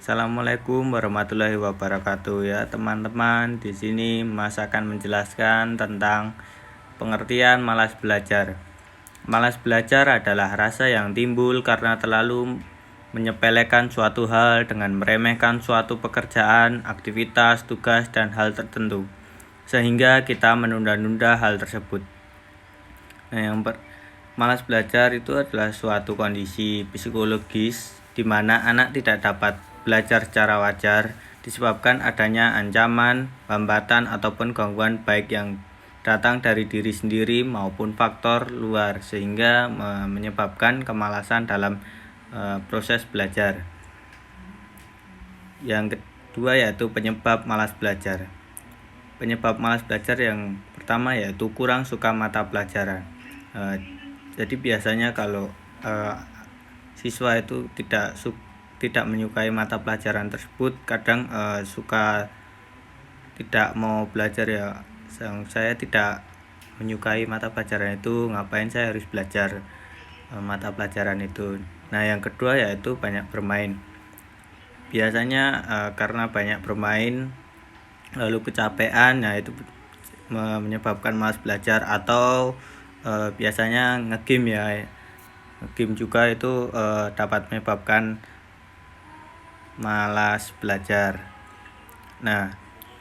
Assalamualaikum warahmatullahi wabarakatuh ya teman-teman. Di sini Mas akan menjelaskan tentang pengertian malas belajar. Malas belajar adalah rasa yang timbul karena terlalu menyepelekan suatu hal dengan meremehkan suatu pekerjaan, aktivitas, tugas, dan hal tertentu, sehingga kita menunda-nunda hal tersebut. Malas belajar itu adalah suatu kondisi psikologis di mana anak tidak dapat belajar secara wajar disebabkan adanya ancaman, hambatan, ataupun gangguan baik yang datang dari diri sendiri maupun faktor luar sehingga menyebabkan kemalasan dalam proses belajar. Yang kedua yaitu penyebab malas belajar. Penyebab malas belajar yang pertama yaitu kurang suka mata pelajaran. Jadi biasanya kalau siswa itu tidak menyukai mata pelajaran tersebut, kadang suka tidak mau belajar ya. Saya tidak menyukai mata pelajaran itu, ngapain saya harus belajar mata pelajaran itu. Nah, yang kedua yaitu banyak bermain. Biasanya karena banyak bermain lalu kecapean, nah itu menyebabkan malas belajar. Atau biasanya ngegame ya, ngegame juga itu dapat menyebabkan malas belajar. Nah,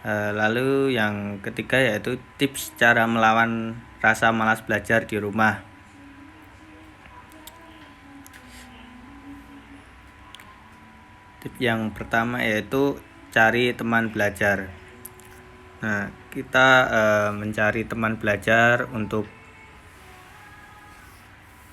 lalu yang ketiga yaitu tips cara melawan rasa malas belajar di rumah. Tips yang pertama yaitu cari teman belajar. Nah, kita mencari teman belajar untuk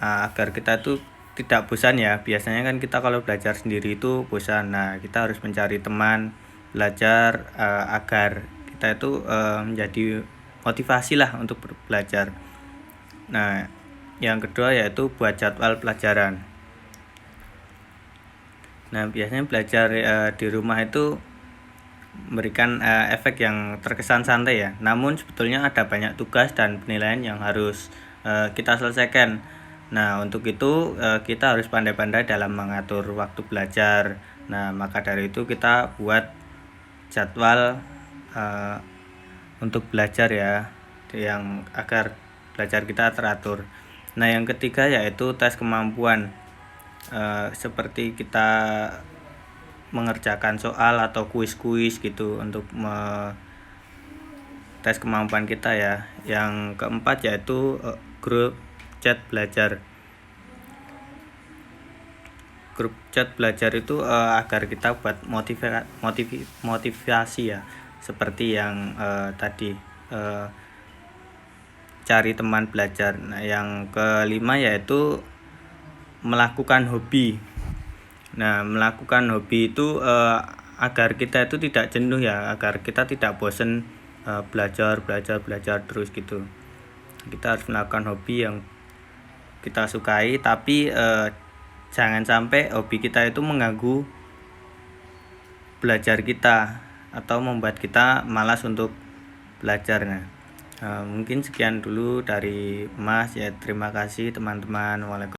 agar kita tuh tidak bosan ya. Biasanya kan kita kalau belajar sendiri itu bosan. Nah, kita harus mencari teman belajar agar kita itu menjadi motivasi lah untuk belajar. Nah, yang kedua yaitu buat jadwal pelajaran. Nah, biasanya belajar di rumah itu memberikan efek yang terkesan santai ya. Namun sebetulnya ada banyak tugas dan penilaian yang harus kita selesaikan. Nah, untuk itu kita harus pandai-pandai dalam mengatur waktu belajar. Nah, maka dari itu kita buat jadwal untuk belajar ya, yang agar belajar kita teratur. Nah, yang ketiga yaitu tes kemampuan. Seperti kita mengerjakan soal atau kuis-kuis gitu untuk tes kemampuan kita ya. Yang keempat yaitu grup chat belajar. Grup chat belajar itu agar kita buat motivasi ya, seperti yang tadi cari teman belajar. Nah, yang kelima yaitu melakukan hobi. Nah, melakukan hobi itu agar kita itu tidak jenuh ya, agar kita tidak bosan belajar terus gitu. Kita harus melakukan hobi yang kita sukai, tapi jangan sampai hobi kita itu mengganggu belajar kita atau membuat kita malas untuk belajar. Mungkin sekian dulu dari Mas ya. Terima kasih teman-teman. Waalaikumsalam.